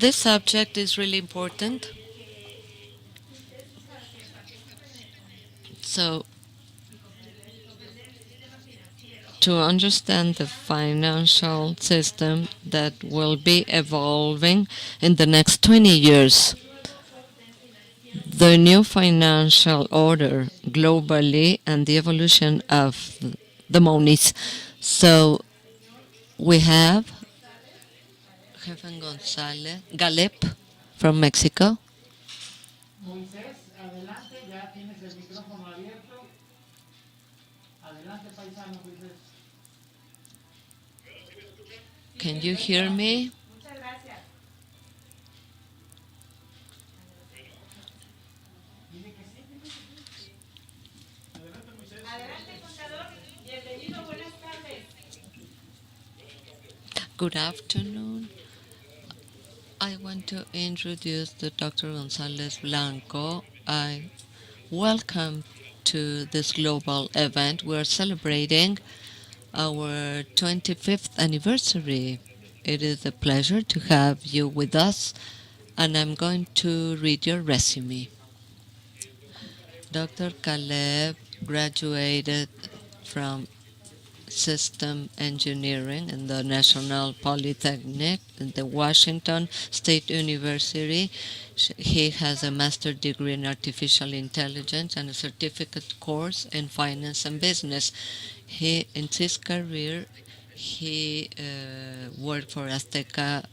This subject is really important. So, to understand the financial system that will be evolving in the next 20 years, the new financial order globally and the evolution of the monies. So, we have Jefe González, Galep from Mexico. Can you hear me? Good afternoon. I want to introduce the Dr. González Blanco. I welcome to this global event. We're celebrating our 25th anniversary. It is a pleasure to have you with us, and I'm going to read your resume. Dr. Kalep graduated from System Engineering in the National Polytechnic in the Washington State University. He has a master's degree in artificial intelligence and a certificate course in finance and business. In his career, he worked for Azteca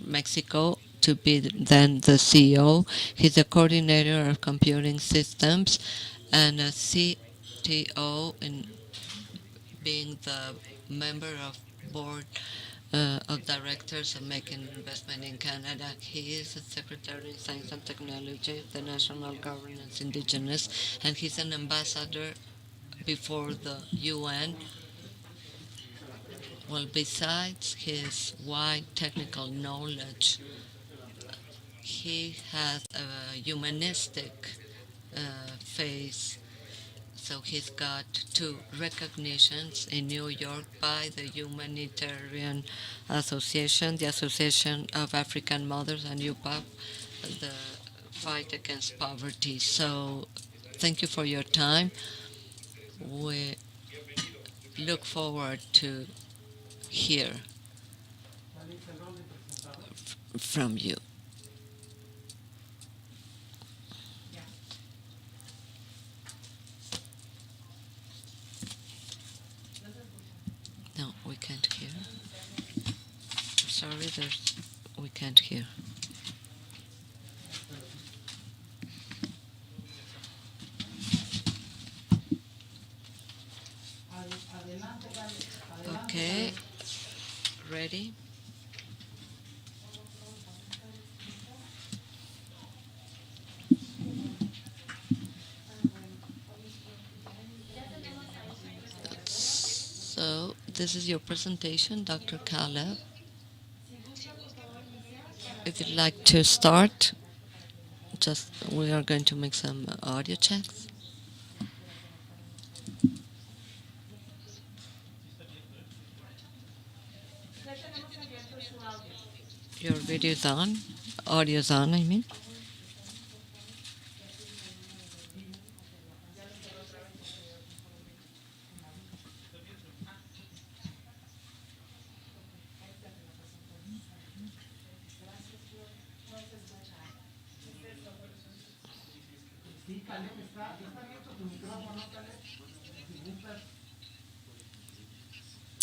Mexico to be then the CEO. He's a coordinator of computing systems and a CTO in being the member of board of directors of Making Investment in Canada. He is the Secretary of Science and Technology of the National Governance Indigenous, and he's an ambassador before the UN. Well, besides his wide technical knowledge, he has a humanistic face. So he's got two recognitions in New York by the Humanitarian Association, the Association of African Mothers, and UPAP, the fight against poverty. So thank you for your time. We look forward to hear from you. No, we can't hear. Sorry, we can't hear. Okay, ready? So this is your presentation, Dr. Kalep. If you'd like to start, just we are going to make some audio checks. Your video's on, audio's on, I mean.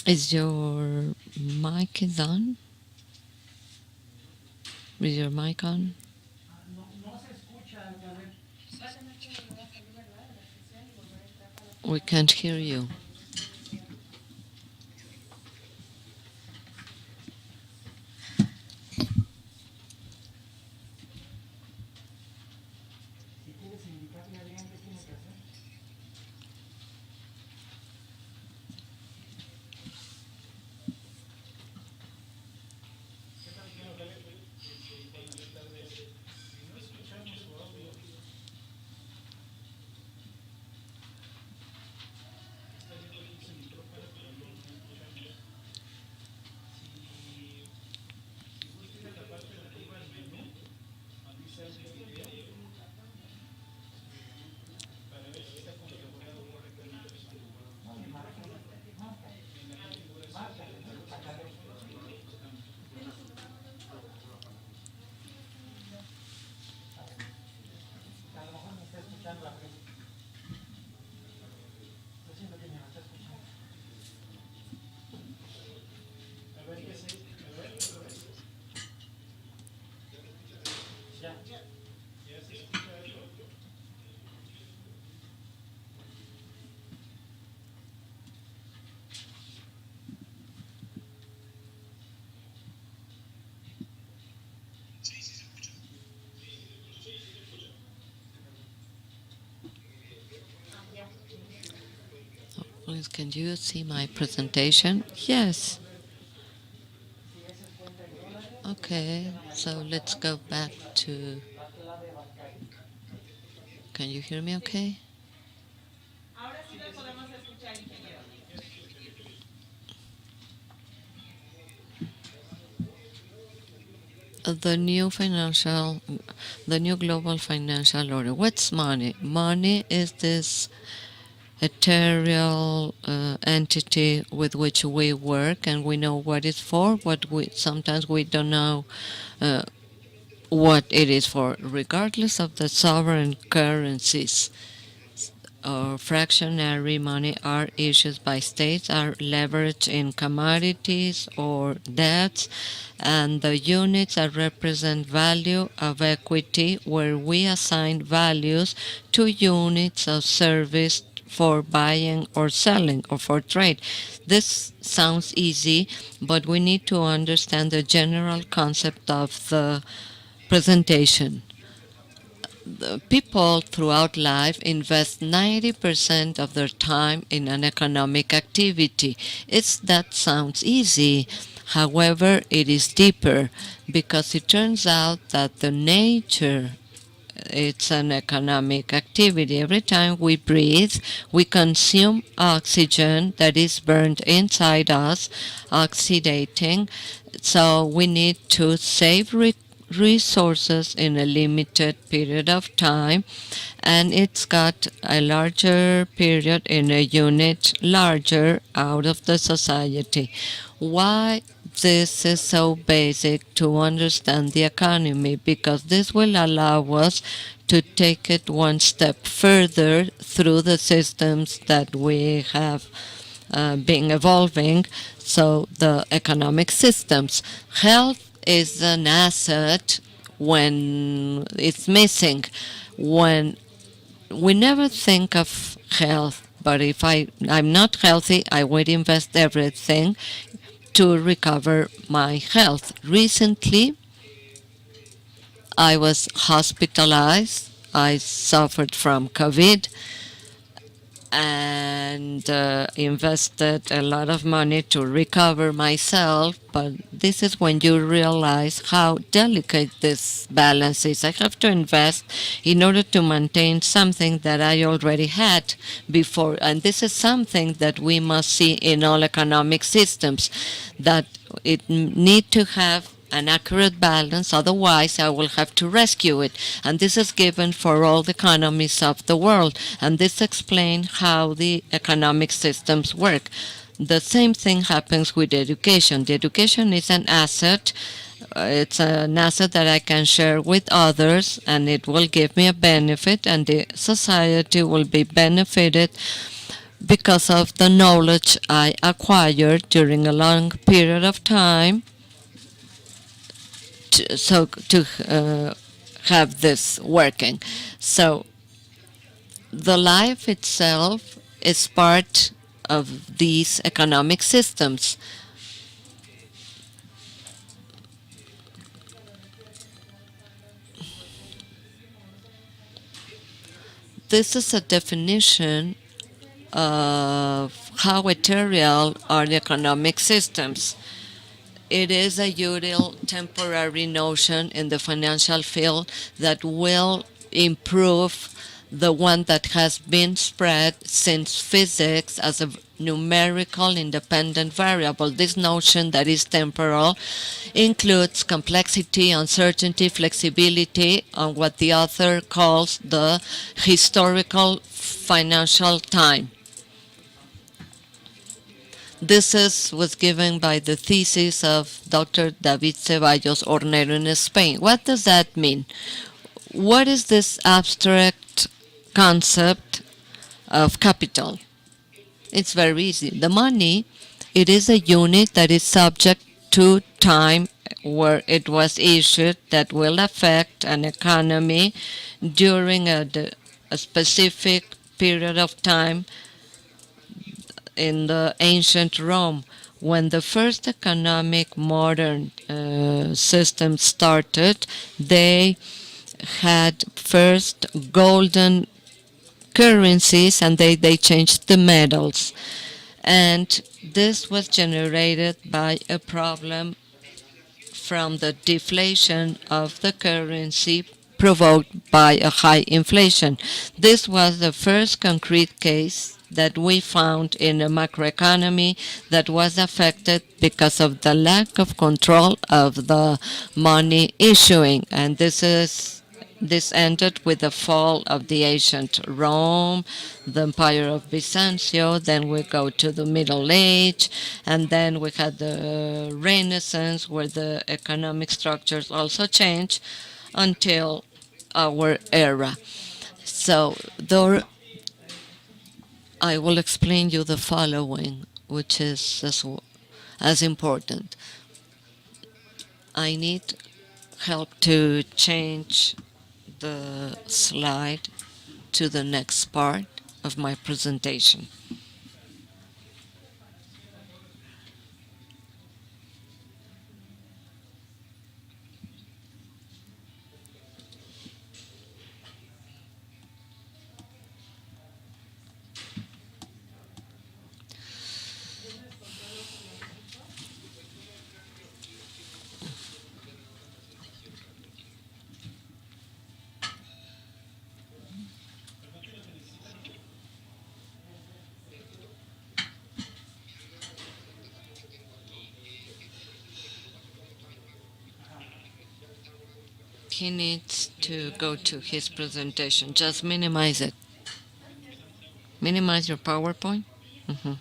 Is your mic on? Is your mic on? We can't hear you. Yes, can you see my presentation? Yes. Okay, so let's go back to. Can you hear me okay? The new financial, the new global financial order. What's money? Money is this ethereal entity with which we work, and we know what it's for. What we sometimes we don't know uh, what it is for, regardless of the sovereign currencies. Or fractionary money are issued by states, are leveraged in commodities or debts, and the units that represent value of equity, where we assign values to units of service for buying or selling or for trade. This sounds easy, but we need to understand the general concept of the presentation. The people throughout life invest 90% of their time in an economic activity. That sounds easy. However, it is deeper because it turns out that the nature it's an economic activity. Every time we breathe, we consume oxygen that is burned inside us, oxidating. So we need to save resources in a limited period of time, and it's got a larger period in a unit larger out of the society. Why this is so basic to understand the economy? Because this will allow us to take it one step further through the systems that we have been evolving. So the economic systems. Health is an asset when it's missing. When we never think of health, but if I'm not healthy, I would invest everything to recover my health. Recently, I was hospitalized. I suffered from COVID and invested a lot of money to recover myself. But this is when you realize how delicate this balance is. I have to invest in order to maintain something that I already had before. And this is something that we must see in all economic systems, that it need to have an accurate balance, otherwise I will have to rescue it. And this is given for all the economies of the world, and this explains how the economic systems work. The same thing happens with education. The education is an asset. It's an asset that I can share with others, and it will give me a benefit, and the society will be benefited because of the knowledge I acquired during a long period of time to have this working. So the life itself is part of these economic systems. This is a definition of how ethereal are the economic systems. It is a util temporary notion in the financial field that will improve the one that has been spread since physics as a numerical independent variable. This notion that is temporal includes complexity, uncertainty, flexibility, and what the author calls the historical financial time. Was given by the thesis of Dr. David Ceballos Hornero in Spain. What does that mean? What is this abstract concept of capital? It's very easy. The money, it is a unit that is subject to time where it was issued that will affect an economy during a specific period of time. In the ancient Rome, when the first economic modern system started, they had first golden currencies, and they changed the metals. And this was generated by a problem from the deflation of the currency provoked by a high inflation. This was the first concrete case that we found in a macroeconomy that was affected because of the lack of control of the money issuing. And this ended with the fall of the ancient Rome, the Empire of Byzantium, then we go to the Middle Age, and then we had the Renaissance where the economic structures also changed until our era. So there, I will explain you the following, which is as important. I need help to change the slide to the next part of my presentation. He needs to go to his presentation. Just minimize it. Minimize your PowerPoint. Mhm.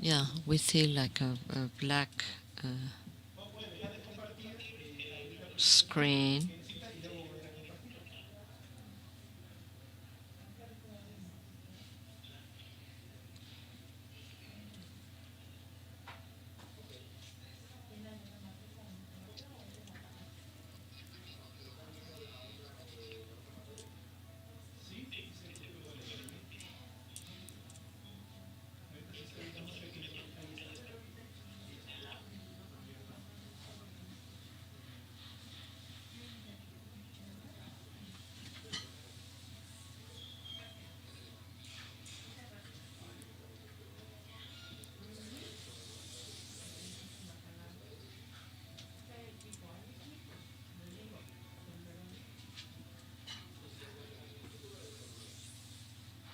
Yeah, we see like a black screen.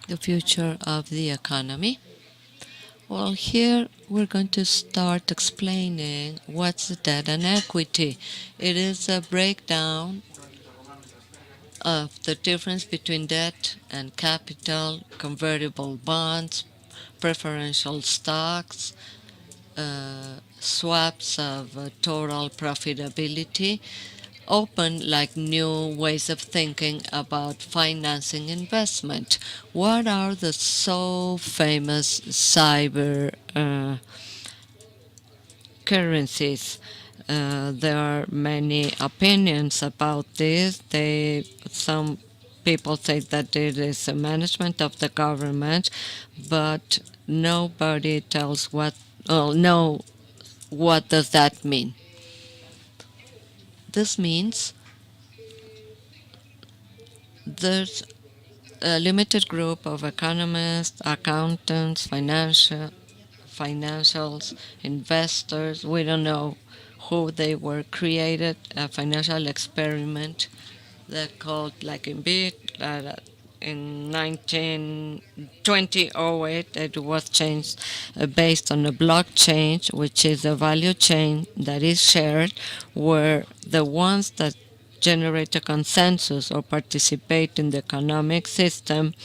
The future of the economy. Well, here we're going to start explaining what's debt and equity. It is a breakdown of the difference between debt and capital, convertible bonds, preferential stocks, swaps of total profitability, open like new ways of thinking about financing investment. What are the so famous cyber currencies? There are many opinions about this. Some people say that it is a management of the government, but nobody tells no, what does that mean? This means there's a limited group of economists, accountants, financials, investors. We don't know who they were created. A financial experiment that called like in big in 2008 it was changed based on a blockchain, which is a value chain that is shared, where the ones that generate a consensus or participate in the economic system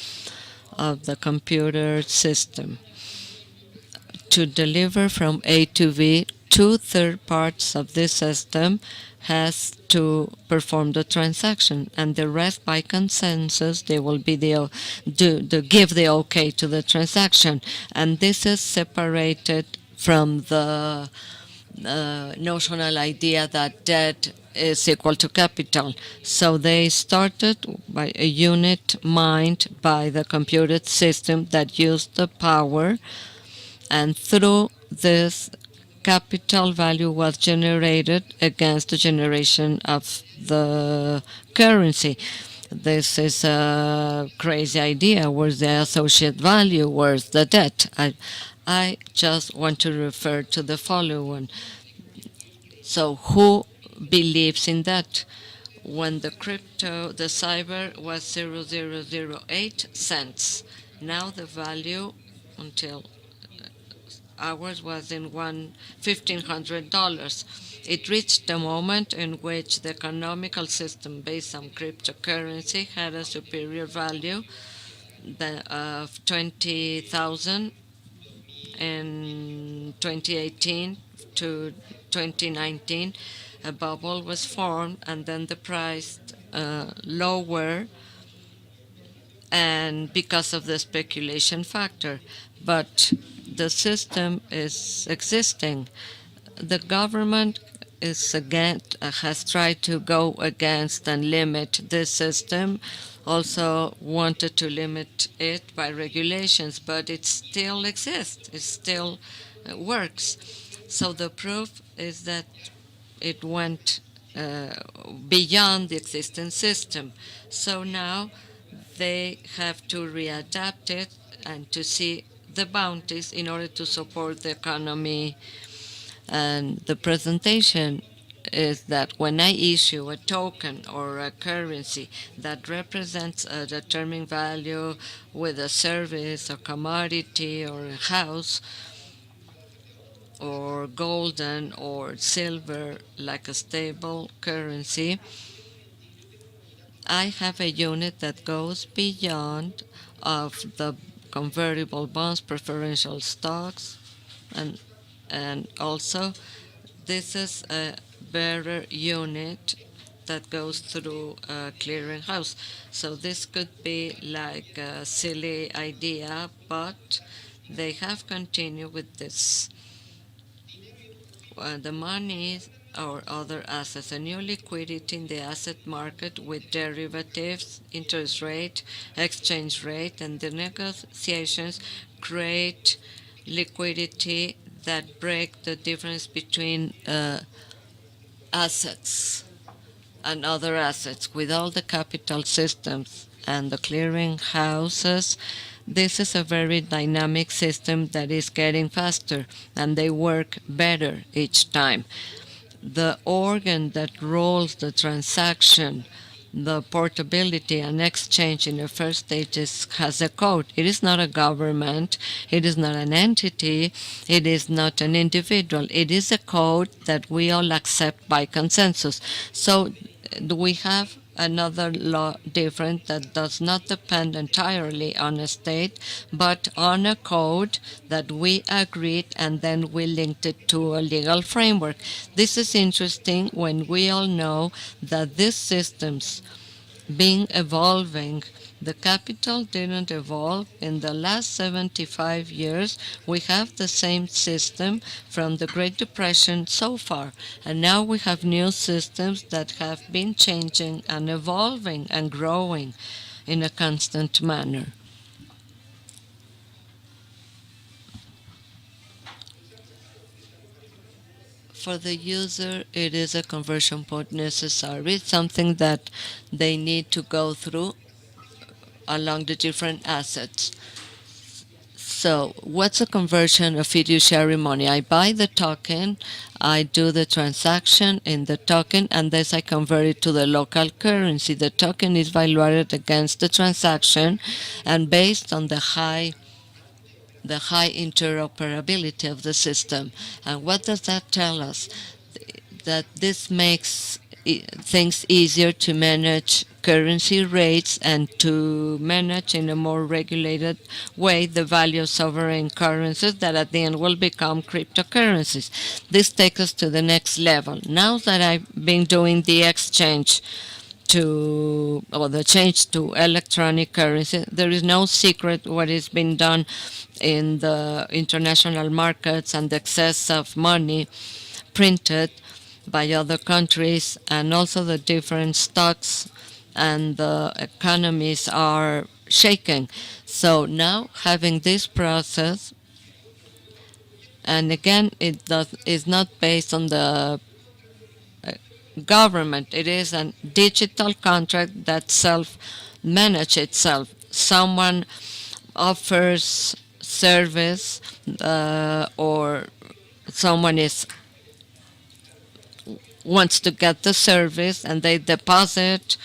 of the computer system to deliver from A to B, two third parts of this system has to perform the transaction, and the rest by consensus they will be give the okay to the transaction, and this is separated from the notional idea that debt is equal to capital. So they started by a unit mined by the computed system that used the power, and through this capital value was generated against the generation of the currency. This is a crazy idea. Where's the associate value? Where's the debt? I just want to refer to the following. So who believes in that? When the cyber was 0.0008 cents. Now the value until ours was in $1,500. It reached the moment in which the economical system based on cryptocurrency had a superior value of 20,000 in 2018 to 2019. A bubble was formed, and then the price lower, and because of the speculation factor. But the system is existing. The government has tried to go against and limit this system, also wanted to limit it by regulations, but it still exists. It still works. So the proof is that it went beyond the existing system. So now they have to readapt it and to see the bounties in order to support the economy. And the presentation is that when I issue a token or a currency that represents a determined value with a service or commodity or a house, or golden or silver like a stable currency, I have a unit that goes beyond of the convertible bonds, preferential stocks, and also this is a bearer unit that goes through a clearinghouse. So this could be like a silly idea, but they have continued with this. The money or other assets, a new liquidity in the asset market with derivatives, interest rate, exchange rate, and the negotiations create liquidity that break the difference between assets and other assets. With all the capital systems and the clearing houses, this is a very dynamic system that is getting faster, and they work better each time. The organ that rolls the transaction, the portability and exchange in the first stages has a code. It is not a government, it is not an entity, it is not an individual. It is a code that we all accept by consensus. So we have another law different that does not depend entirely on a state, but on a code that we agreed, and then we linked it to a legal framework. This is interesting when we all know that these systems being evolving. The capital didn't evolve. In the last 75 years, we have the same system from the Great Depression so far. And now we have new systems that have been changing and evolving and growing in a constant manner. For the user, it is a conversion point necessary. It's something that they need to go through along the different assets. So what's a conversion of fiduciary money? I buy the token, I do the transaction in the token, and then I convert it to the local currency. The token is valued against the transaction, and based on the high interoperability of the system. And what does that tell us? That this makes things easier to manage currency rates and to manage in a more regulated way the value of sovereign currencies that at the end will become cryptocurrencies. This takes us to the next level. Now that I've been doing the exchange or the change to electronic currency, there is no secret what is being done in the international markets and the excess of money printed by other countries, and also the different stocks and the economies are shaking. So now having this process, and again, is not based on the government. It is a digital contract that self-manage itself. Someone offers service, or someone is wants to get the service and they deposit.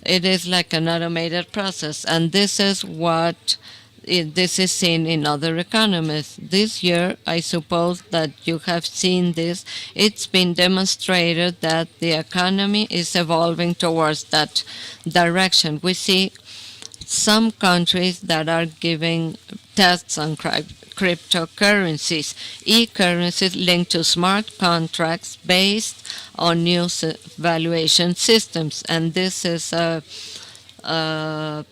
It is like an automated process, and this is what this is seen in other economies. This year, I suppose that you have seen this. It's been demonstrated that the economy is evolving towards that direction. We see some countries that are giving tests on cryptocurrencies, e-currencies linked to smart contracts based on new valuation systems, and this is a, a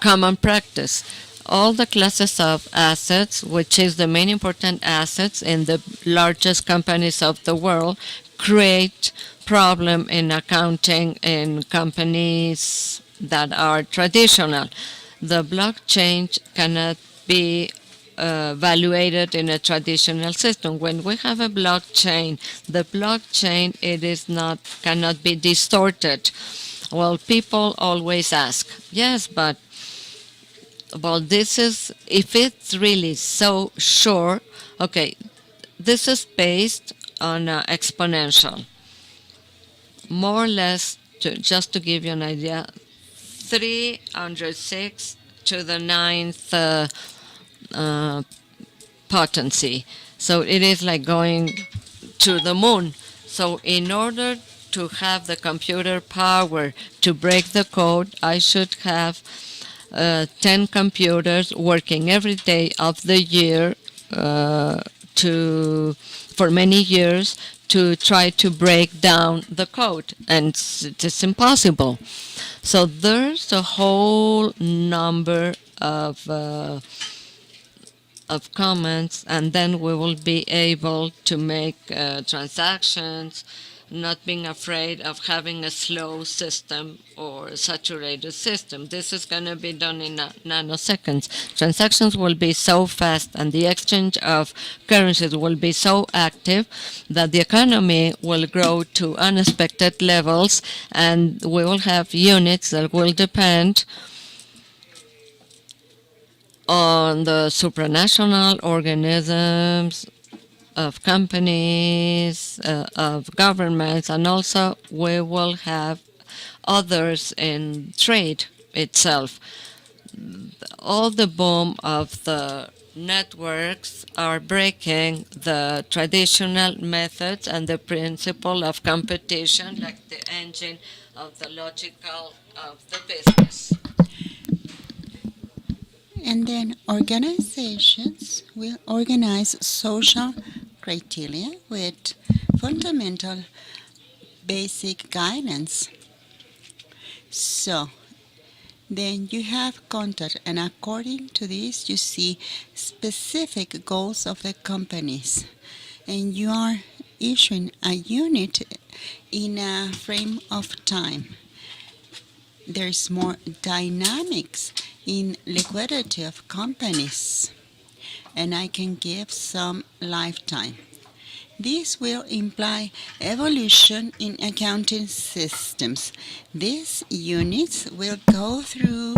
common practice. All the classes of assets, which is the main important assets in the largest companies of the world, create problem in accounting in companies that are traditional. The blockchain cannot be evaluated in a traditional system. When we have a blockchain, the blockchain it is not cannot be distorted. Well, people always ask, yes, but well, this is if it's really so sure. Okay, this is based on exponential, more or less. Just to give you an idea, 306 to the ninth potency. So it is like going to the moon. So in order to have the computer power to break the code, I should have 10 computers working every day of the year for many years to try to break down the code, and it's impossible. So there's a whole number of comments, and then we will be able to make transactions, not being afraid of having a slow system or a saturated system. This is going to be done in nanoseconds. Transactions will be so fast and the exchange of currencies will be so active that the economy will grow to unexpected levels, and we will have units that will depend on the supranational organisms of companies, of governments, and also we will have others in trade itself. All the boom of the networks are breaking the traditional methods and the principle of competition, like the engine of the logical of the business. And then organizations will organize social criteria with fundamental basic guidance. So then you have content, and according to this, you see specific goals of the companies, and you are issuing a unit in a frame of time. There's more dynamics in liquidity of companies, and I can give some lifetime. This will imply evolution in accounting systems. These units will go through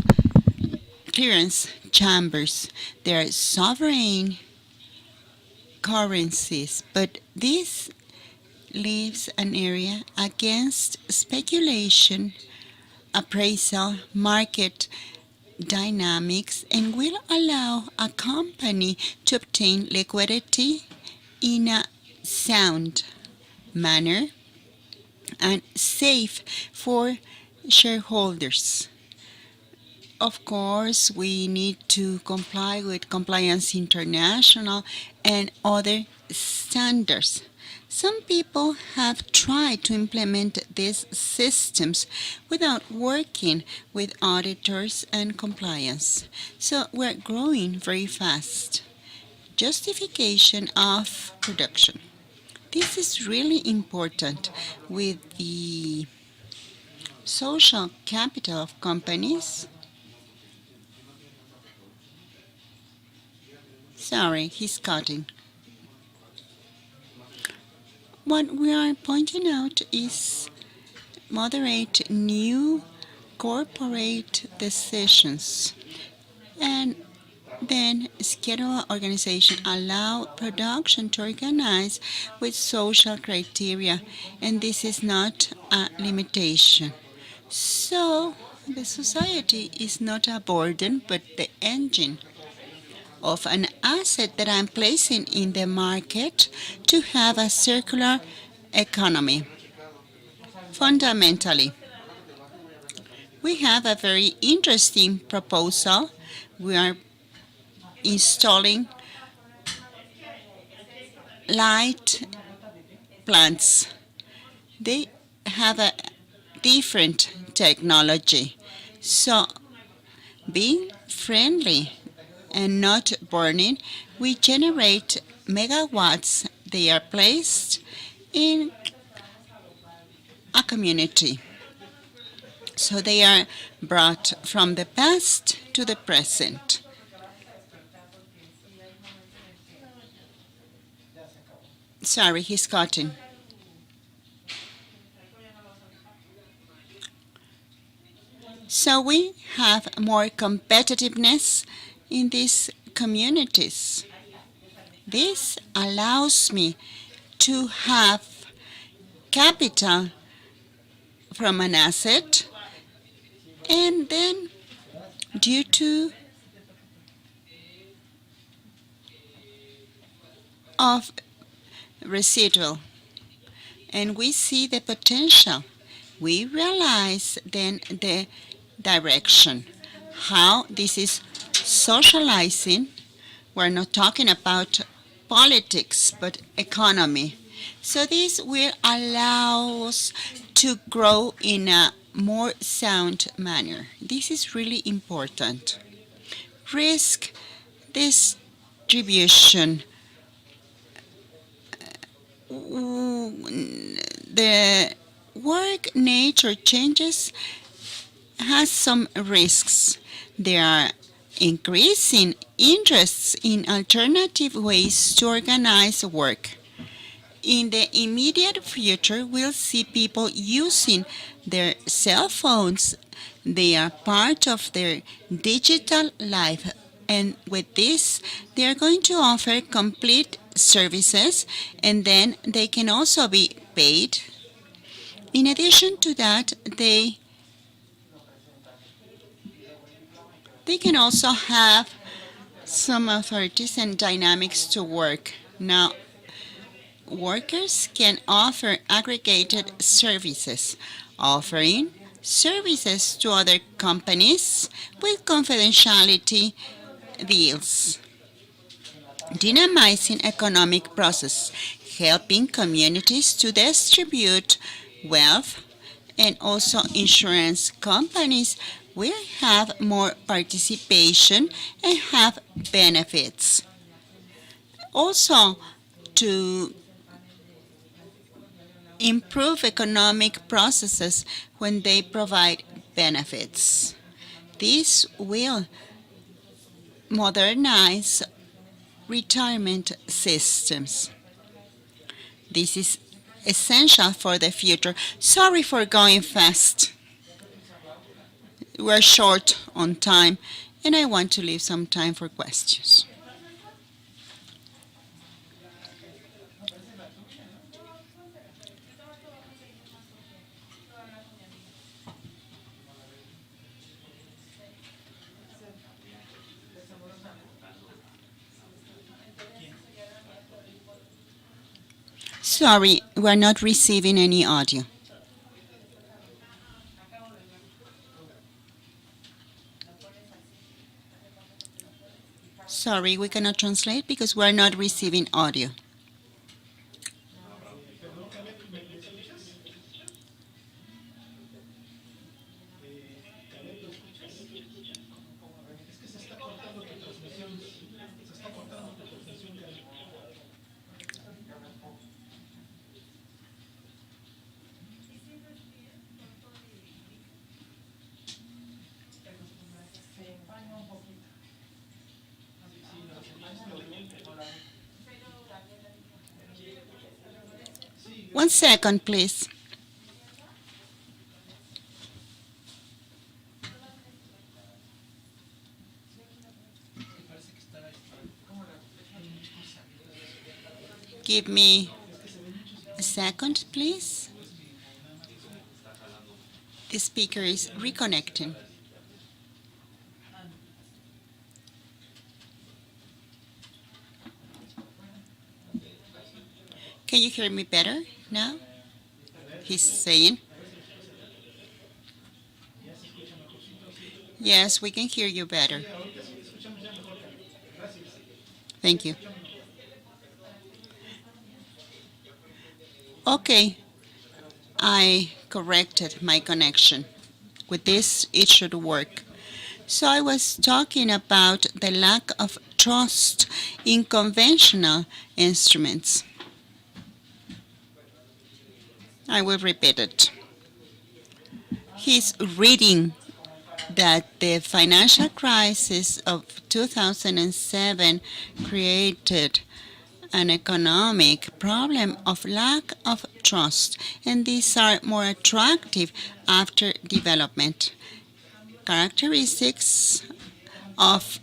clearance chambers. They are sovereign currencies, but this leaves an area against speculation, appraisal, market dynamics, and will allow a company to obtain liquidity in a sound manner and safe for shareholders. Of course, we need to comply with Compliance International and other standards. Some people have tried to implement these systems without working with auditors and compliance. So we're growing very fast. Justification of production. This is really important with the social capital of companies. Sorry, he's cutting. What we are pointing out is moderate new corporate decisions and then schedule organization allow production to organize with social criteria, and this is not a limitation. So the society is not a burden but the engine of an asset that I'm placing in the market to have a circular economy. Fundamentally, we have a very interesting proposal. We are installing light plants. They have a different technology. So, being friendly and not burning, we generate megawatts. They are placed in a community. So they are brought from the past to the present. Sorry, he's cutting. So we have more competitiveness in these communities. This allows me to have capital from an asset, and then due to of residual, and we see the potential. We realize then the direction, how this is socializing. We're not talking about politics, but economy. So this will allow us to grow in a more sound manner. This is really important. Risk distribution. The work nature changes has some risks. There are increasing interests in alternative ways to organize work. In the immediate future, we'll see people using their cell phones. They are part of their digital life. And with this, they are going to offer complete services, and then they can also be paid. In addition to that, they can also have some authorities and dynamics to work. Now, workers can offer aggregated services, offering services to other companies with confidentiality deals, dynamizing economic process, helping communities to distribute wealth, and also insurance companies will have more participation and have benefits. Also, to improve economic processes when they provide benefits. This will modernize retirement systems. This is essential for the future. Sorry for going fast. We're short on time, and I want to leave some time for questions. Sorry, we're not receiving any audio. Sorry, we cannot translate because we're not receiving audio. 1 second, please. Give me a second, please. The speaker is reconnecting. Can you hear me better now? He's saying. Yes, we can hear you better. Thank you. Okay, I corrected my connection. With this, it should work. So I was talking about the lack of trust in conventional instruments. I will repeat it. He's reading that the financial crisis of 2007 created an economic problem of lack of trust, and these are more attractive after development. Characteristics of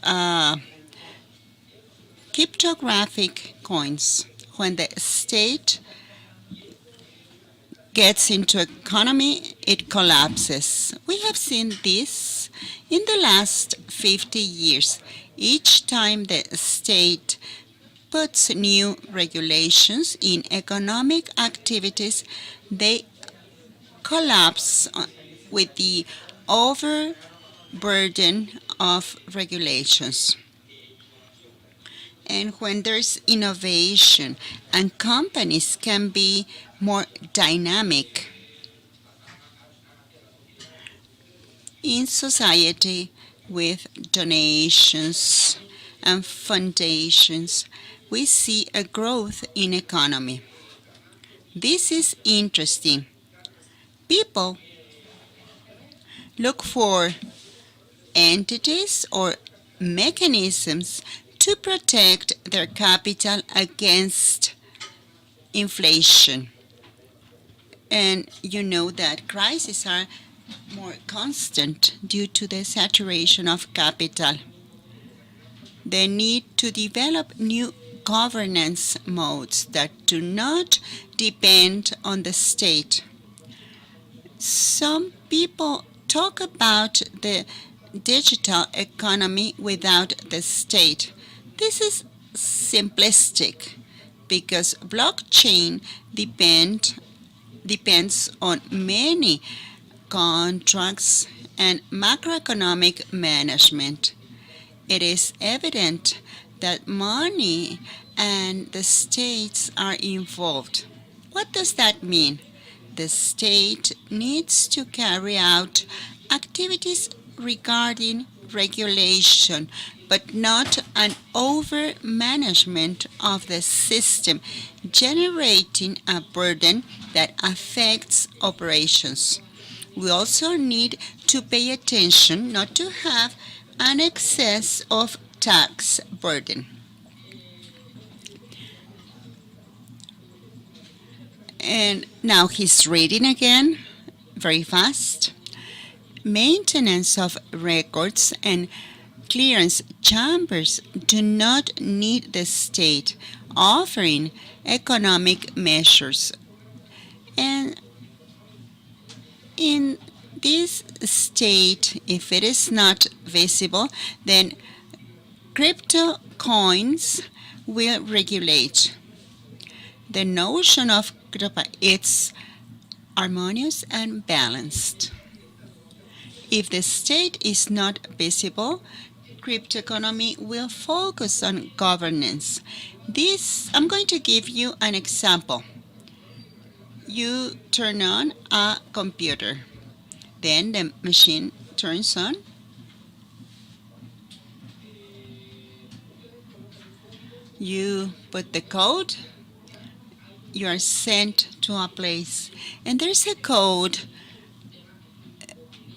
cryptographic coins. When the state gets into economy, it collapses. We have seen this in the last 50 years. Each time the state puts new regulations in economic activities, they collapse with the overburden of regulations. And when there's innovation and companies can be more dynamic in society with donations and foundations, we see a growth in economy. This is interesting. People look for entities or mechanisms to protect their capital against inflation. And you know that crises are more constant due to the saturation of capital. They need to develop new governance modes that do not depend on the state. Some people talk about the digital economy without the state. This is simplistic because blockchain depends on many contracts and macroeconomic management. It is evident that money and the states are involved. What does that mean? The state needs to carry out activities regarding regulation, but not an over-management of the system, generating a burden that affects operations. We also need to pay attention not to have an excess of tax burden. And now he's reading again, very fast. Maintenance of records and clearance chambers do not need the state offering economic measures. And in this state, if it is not visible, then crypto coins will regulate. The notion of crypto, it's harmonious and balanced. If the state is not visible, crypto economy will focus on governance. I'm going to give you an example. You turn on a computer, then the machine turns on. You put the code, you are sent to a place, and there's a code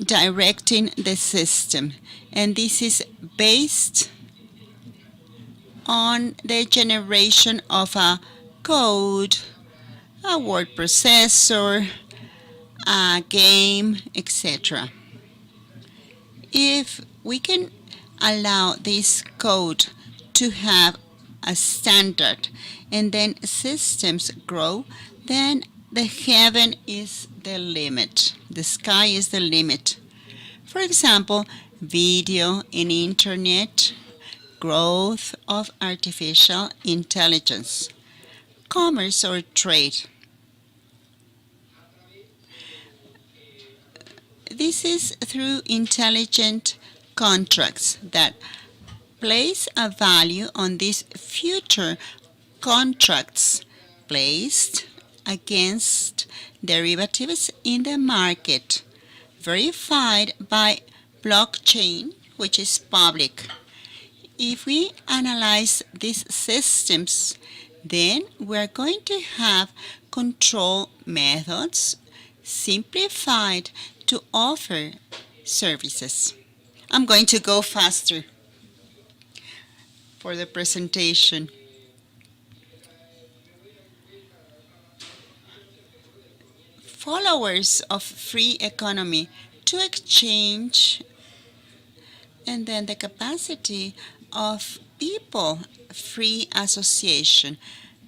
directing the system, and this is based on the generation of a code a word processor, a game, etc. If we can allow this code to have a standard and then systems grow, then the heaven is the limit. The sky is the limit. For example, video and internet, growth of artificial intelligence, commerce or trade. This is through intelligent contracts that place a value on these future contracts placed against derivatives in the market, verified by blockchain, which is public. If we analyze these systems, then we're going to have control methods simplified to offer services. I'm going to go faster for the presentation. Followers of free economy to exchange, and then the capacity of people, free association.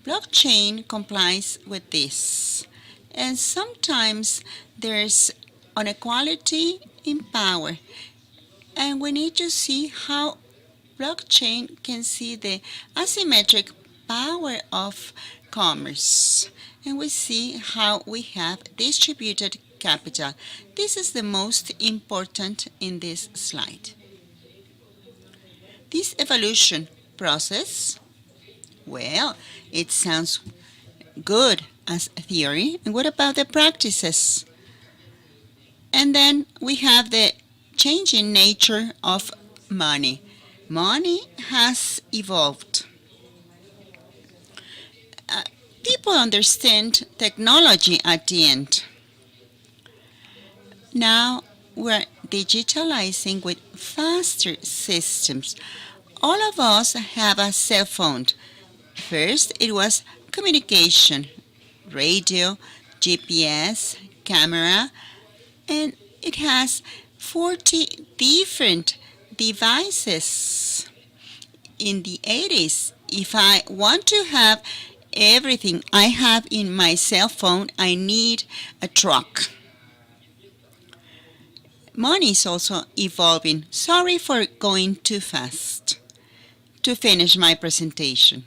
Blockchain complies with this. And sometimes there's inequality in power. And we need to see how blockchain can see the asymmetric power of commerce. And we see how we have distributed capital. This is the most important in this slide. This evolution process, well, it sounds good as a theory. And what about the practices? And then we have the changing nature of money. Money has evolved. People understand technology at the end. Now we're digitalizing with faster systems. All of us have a cell phone. First, it was communication, radio, GPS, camera, and it has 40 different devices. In the 80s, if I want to have everything I have in my cell phone, I need a truck. Money is also evolving. Sorry for going too fast to finish my presentation.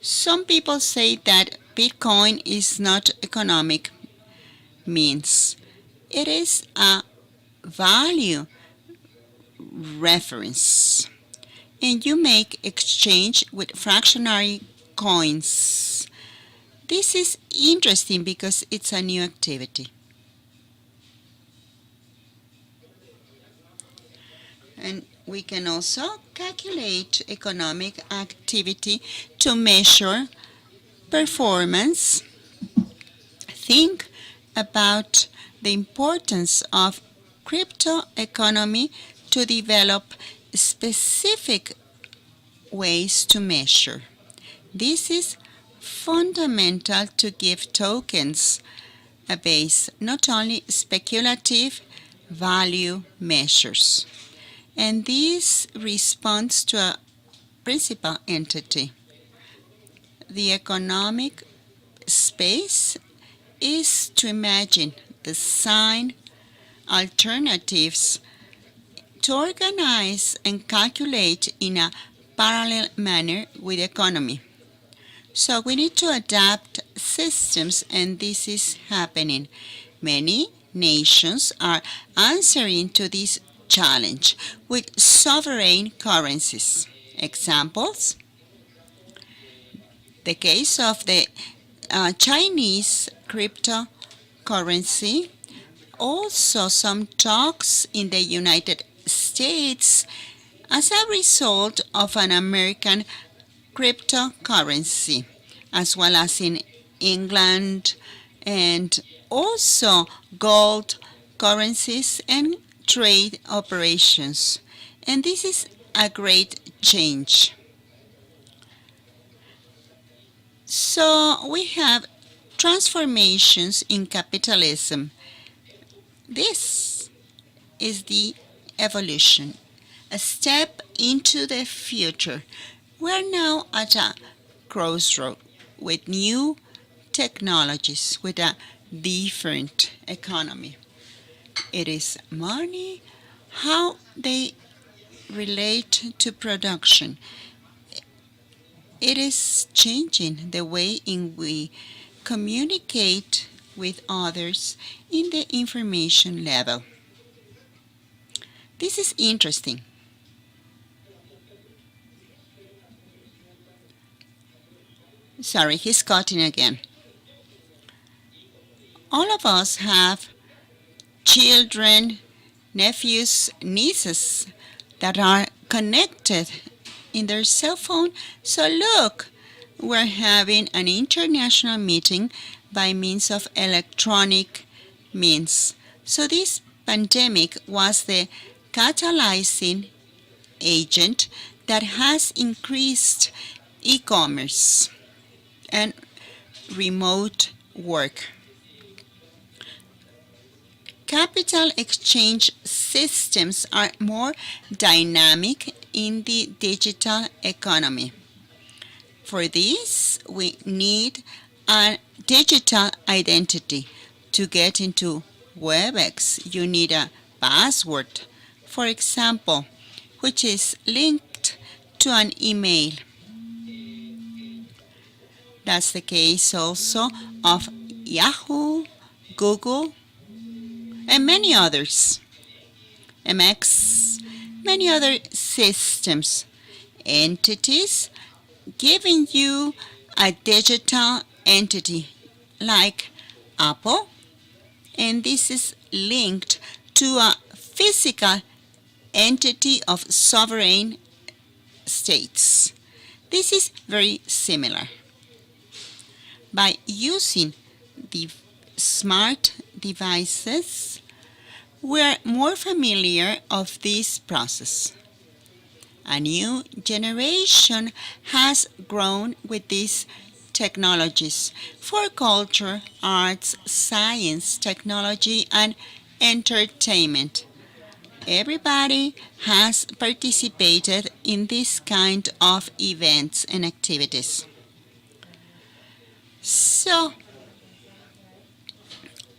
Some people say that Bitcoin is not economic means. It is a value reference. And you make exchange with fractionary coins. This is interesting because it's a new activity. And we can also calculate economic activity to measure performance. Think about the importance of crypto economy to develop specific ways to measure. This is fundamental to give tokens a base, not only speculative value measures. And this responds to a principal entity. The economic space is to imagine, design alternatives to organize and calculate in a parallel manner with the economy. So we need to adapt systems, and this is happening. Many nations are answering to this challenge with sovereign currencies. Examples: the case of the Chinese cryptocurrency, also some talks in the United States as a result of an American cryptocurrency, as well as in England, and also gold currencies and trade operations. And this is a great change. So we have transformations in capitalism. This is the evolution, a step into the future. We're now at a crossroad with new technologies, with a different economy. It is money, how they relate to production. It is changing the way in we communicate with others in the information level. This is interesting. Sorry, he's cutting again. All of us have children, nephews, nieces that are connected in their cell phone. So look, we're having an international meeting by means of electronic means. So this pandemic was the catalyzing agent that has increased e-commerce and remote work. Capital exchange systems are more dynamic in the digital economy. For this, we need a digital identity. To get into WebEx, you need a password, for example, which is linked to an email. That's the case also of Yahoo, Google, and many others. MX, many other systems, entities giving you a digital entity like Apple, and this is linked to a physical entity of sovereign states. This is very similar. By using the smart devices, we're more familiar of this process. A new generation has grown with these technologies for culture, arts, science, technology, and entertainment. Everybody has participated in this kind of events and activities. So,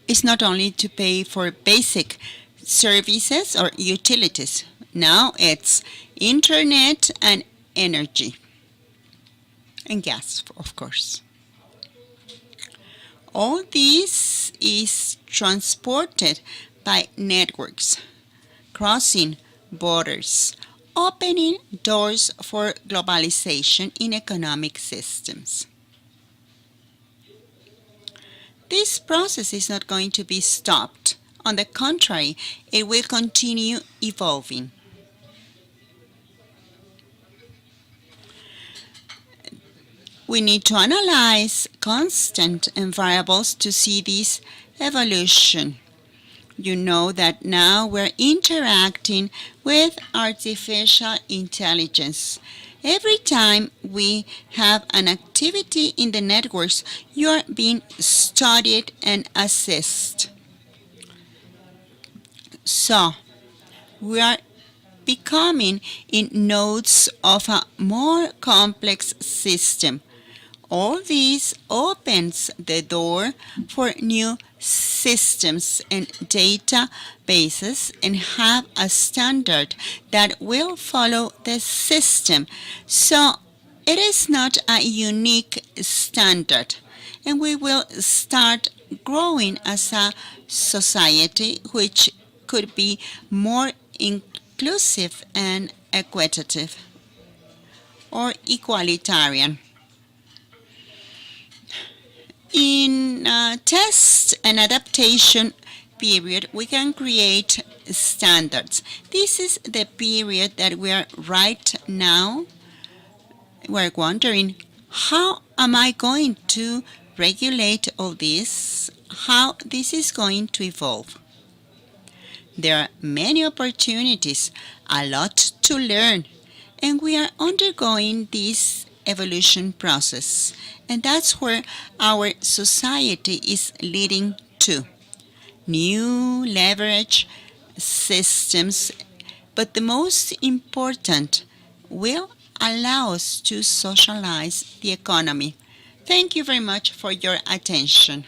it's not only to pay for basic services or utilities. Now it's internet and energy. And gas, of course. All this is transported by networks, crossing borders, opening doors for globalization in economic systems. This process is not going to be stopped. On the contrary, it will continue evolving. We need to analyze constant and variables to see this evolution. You know that now we're interacting with artificial intelligence. Every time we have an activity in the networks, you're being studied and assessed. So, we are becoming in nodes of a more complex system. All this opens the door for new systems and databases and have a standard that will follow the system. So it is not a unique standard, and we will start growing as a society which could be more inclusive and equitative or equalitarian. In a test and adaptation period, we can create standards. This is the period that we are right now. We're wondering, how am I going to regulate all this? How this is going to evolve? There are many opportunities, a lot to learn, and we are undergoing this evolution process. And that's where our society is leading to. New leverage systems, but the most important will allow us to socialize the economy. Thank you very much for your attention.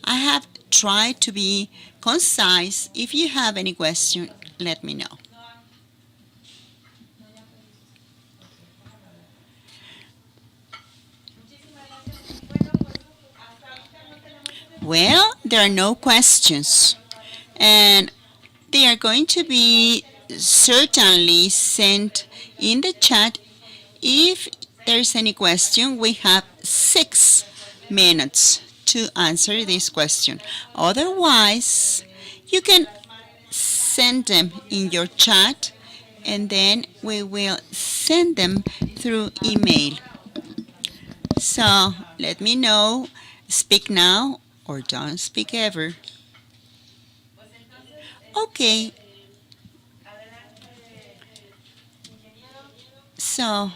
I have tried to be concise. If you have any question, let me know. Well, there are no questions, and they are going to be certainly sent in the chat. If there's any question, we have 6 minutes to answer this question. Otherwise, you can send them in your chat, and then we will send them through email. So let me know, speak now or don't speak ever. Okay, so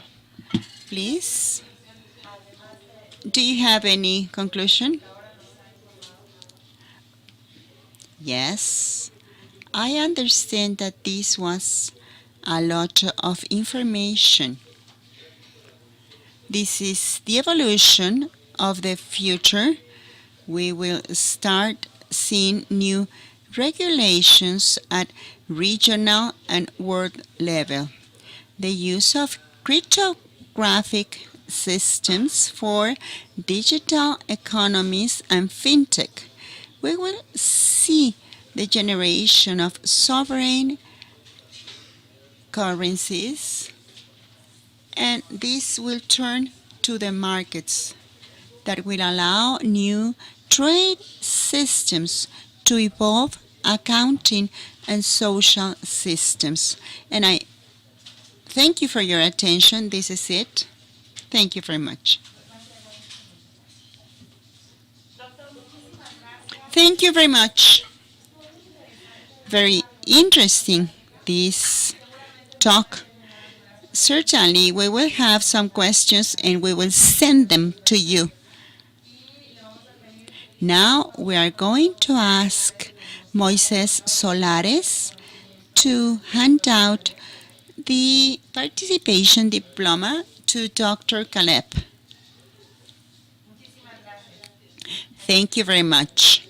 please, do you have any conclusion? Yes, I understand that this was a lot of information. This is the evolution of the future. We will start seeing new regulations at regional and world level. The use of cryptographic systems for digital economies and fintech. We will see the generation of sovereign currencies, and this will turn to the markets that will allow new trade systems to evolve, accounting and social systems. And I thank you for your attention. This is it. Thank you very much. Thank you very much. Very interesting, this talk. Certainly, we will have some questions and we will send them to you. Now we are going to ask Moises Solares to hand out the participation diploma to Dr. Kalep. Thank you very much.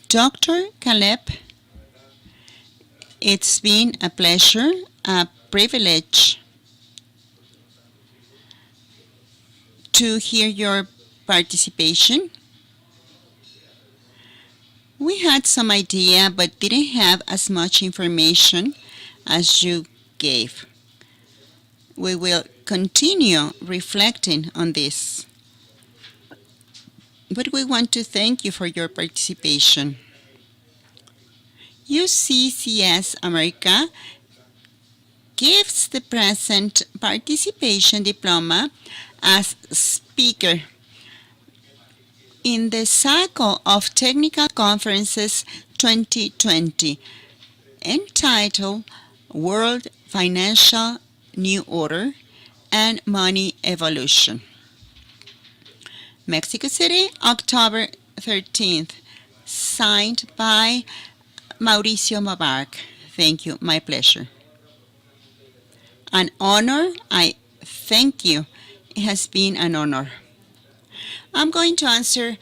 Dr. Kalep, it's been a pleasure, a privilege to hear your participation. We had some idea but didn't have as much information as you gave. We will continue reflecting on this. But we want to thank you for your participation. UC&CS America gives the present participation diploma as speaker in the cycle of Technical Conferences 2020 entitled World Financial New Order and Money Evolution. Mexico City, October 13th. Signed by Mauricio Mubarak. Thank you. My pleasure. An honor. I thank you. It has been an honor. I'm going to answer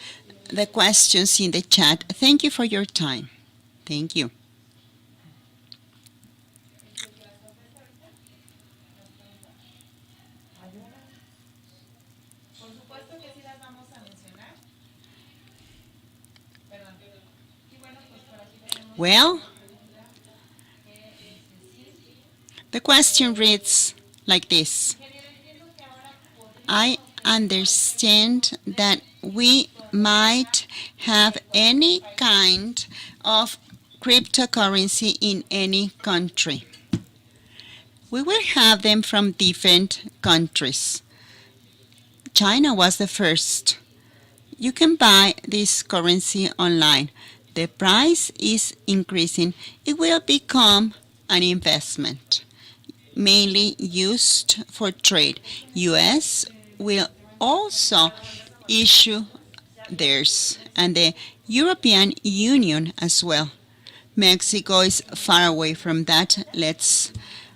the questions in the chat. Thank you for your time. Thank you. Well, the question reads like this. I understand that we might have any kind of cryptocurrency in any country. We will have them from different countries. China was the first. You can buy this currency online. The price is increasing. It will become an investment, mainly used for trade. US will also issue theirs, and the European Union as well. Mexico is far away from that. Let's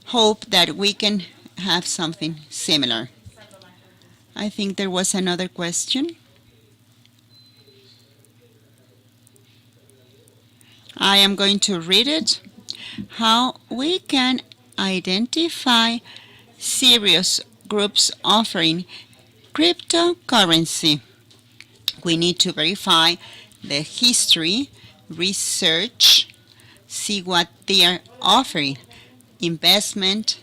hope that we can have something similar. I think there was another question. I am going to read it. How we can identify serious groups offering cryptocurrency. We need to verify the history, research, see what they are offering. Investment,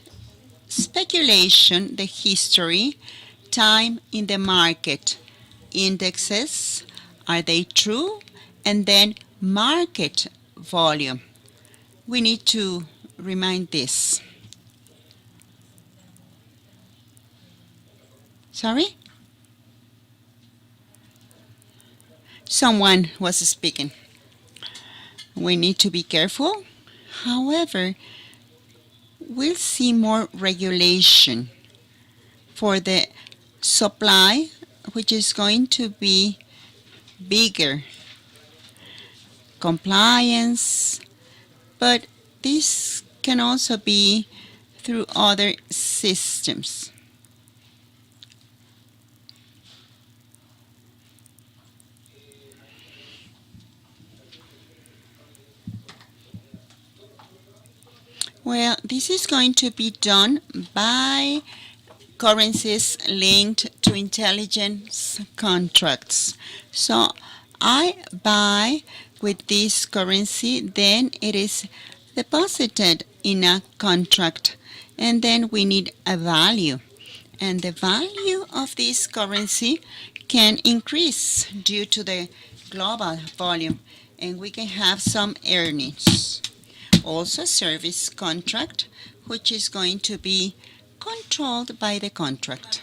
speculation, the history, time in the market, indexes, are they true? And then market volume. We need to remind this. Sorry? Someone was speaking. We need to be careful. However, we'll see more regulation for the supply, which is going to be bigger. Compliance, but this can also be through other systems. Well, this is going to be done by currencies linked to intelligence contracts. So I buy with this currency, then it is deposited in a contract, and then we need a value. And the value of this currency can increase due to the global volume, and we can have some earnings. Also, service contract, which is going to be controlled by the contract.